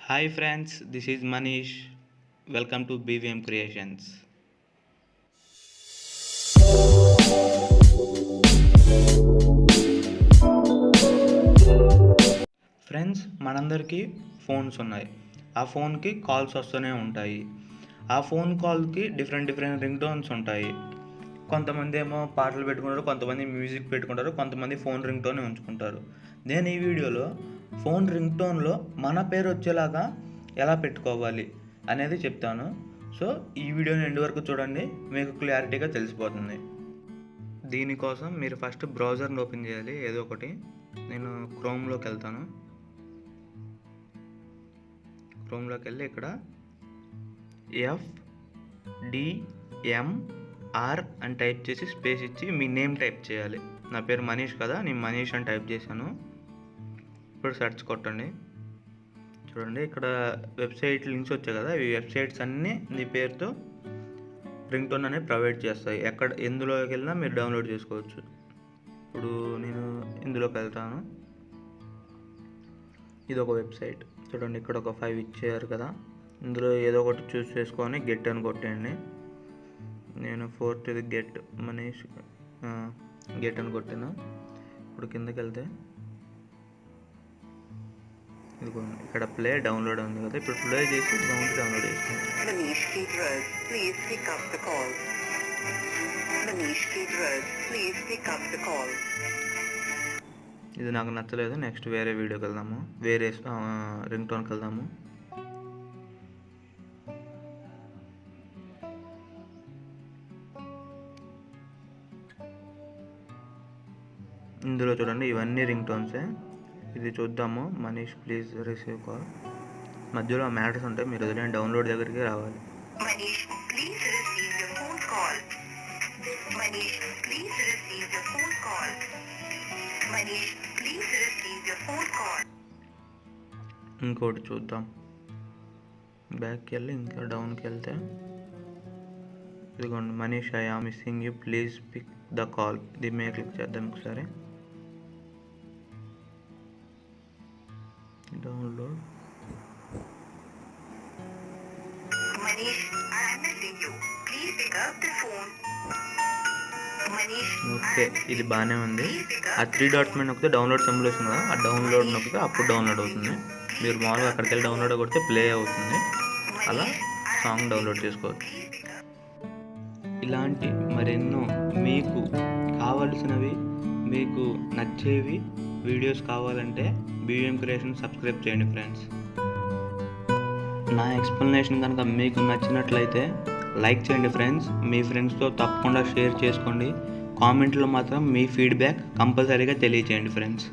Hi friends, this is Manish. Welcome to BVM Creations. Friends, మనందరికీ phones ఉన్నాయి. ఆ ఫోన్కి కాల్స్ వస్తూనే ఉంటాయి. ఆ ఫోన్ కాల్కి డిఫరెంట్ రింగ్ టోన్స్ ఉంటాయి. కొంతమంది ఏమో పాటలు పెట్టుకుంటారు, కొంతమంది మ్యూజిక్ పెట్టుకుంటారు, కొంతమంది ఫోన్ రింగ్ టోన్ ఉంచుకుంటారు. నేను ఈ వీడియోలో ఫోన్ రింగ్ టోన్లో మన పేరు వచ్చేలాగా ఎలా పెట్టుకోవాలి అనేది చెప్తాను. సో ఈ వీడియోని ఎండ్ వరకు చూడండి, మీకు క్లారిటీగా తెలిసిపోతుంది. దీనికోసం మీరు ఫస్ట్ బ్రౌజర్ని ఓపెన్ చేయాలి, ఏదో ఒకటి. నేను క్రోమ్లోకి వెళ్తాను. క్రోమ్లోకి వెళ్ళి ఇక్కడ FDMR అని టైప్ చేసి స్పేస్ ఇచ్చి మీ నేమ్ టైప్ చేయాలి. నా పేరు మనీష్ కదా, నేను మనీష్ అని టైప్ చేశాను. ఇప్పుడు సెర్చ్ కొట్టండి. చూడండి, ఇక్కడ వెబ్సైట్ లింక్స్ వచ్చాయి కదా, ఈ వెబ్సైట్స్ అన్నీ మీ పేరుతో రింగ్ టోన్ అనేది ప్రొవైడ్ చేస్తాయి. ఎందులోకి వెళ్ళినా మీరు డౌన్లోడ్ చేసుకోవచ్చు. ఇప్పుడు నేను ఇందులోకి వెళ్తాను. ఇది ఒక వెబ్సైట్. చూడండి, ఇక్కడ ఒక 5 ఇచ్చారు కదా, ఇందులో ఏదో ఒకటి చూస్ చేసుకొని గెట్ అని కొట్టండి. నేను 4th గెట్ మనీష్ గెట్ అని కొట్టాను. ఇప్పుడు కిందకి వెళ్తే ఇదిగో ఇక్కడ ప్లే డౌన్లోడ్ ఉంది కదా, ఇప్పుడు ప్లే చేసి డౌన్లోడ్ చేస్తాను. ఇది నాకు నచ్చలేదు, నెక్స్ట్ వేరే వీడియోకి వెళ్దాము, వేరే రింగ్ టోన్కి వెళ్దాము. ఇందులో చూడండి, ఇవన్నీ రింగ్ టోన్సే. ఇది చూద్దాము. Manish please receive call. మధ్యలో మ్యాటర్స్ ఉంటాయి, మీరు వదిలేని డౌన్లోడ్ దగ్గరికి రావాలి. ఇంకోటి చూద్దాం. బ్యాక్కి వెళ్ళి ఇంకా డౌన్కి వెళ్తే ఇదిగోండి, Manish I am missing you, please pick the call. ఇది మీద క్లిక్ చేద్దాం ఒకసారి. డౌన్లోడ్. ఓకే, ఇది బాగానే ఉంది. ఆ 3 డాట్స్ మీద నొక్కితే డౌన్లోడ్ సింబల్ వస్తుంది కదా, ఆ డౌన్లోడ్ నొక్కితే అప్పుడు డౌన్లోడ్ అవుతుంది. మీరు మామూలుగా అక్కడికి వెళ్ళి డౌన్లోడ్ కొడితే ప్లే అవుతుంది. అలా సాంగ్ డౌన్లోడ్ చేసుకోవచ్చు. ఇలాంటి మరెన్నో మీకు కావలసినవి, మీకు నచ్చేవి వీడియోస్ కావాలంటే BVM క్రియేషన్ సబ్స్క్రైబ్ చేయండి ఫ్రెండ్స్. నా ఎక్స్ప్లెనేషన్ కనుక మీకు నచ్చినట్లయితే లైక్ చేయండి ఫ్రెండ్స్. మీ ఫ్రెండ్స్తో తప్పకుండా షేర్ చేసుకోండి. కామెంట్లో మాత్రం మీ ఫీడ్బ్యాక్ కంపల్సరీగా తెలియచేయండి ఫ్రెండ్స్.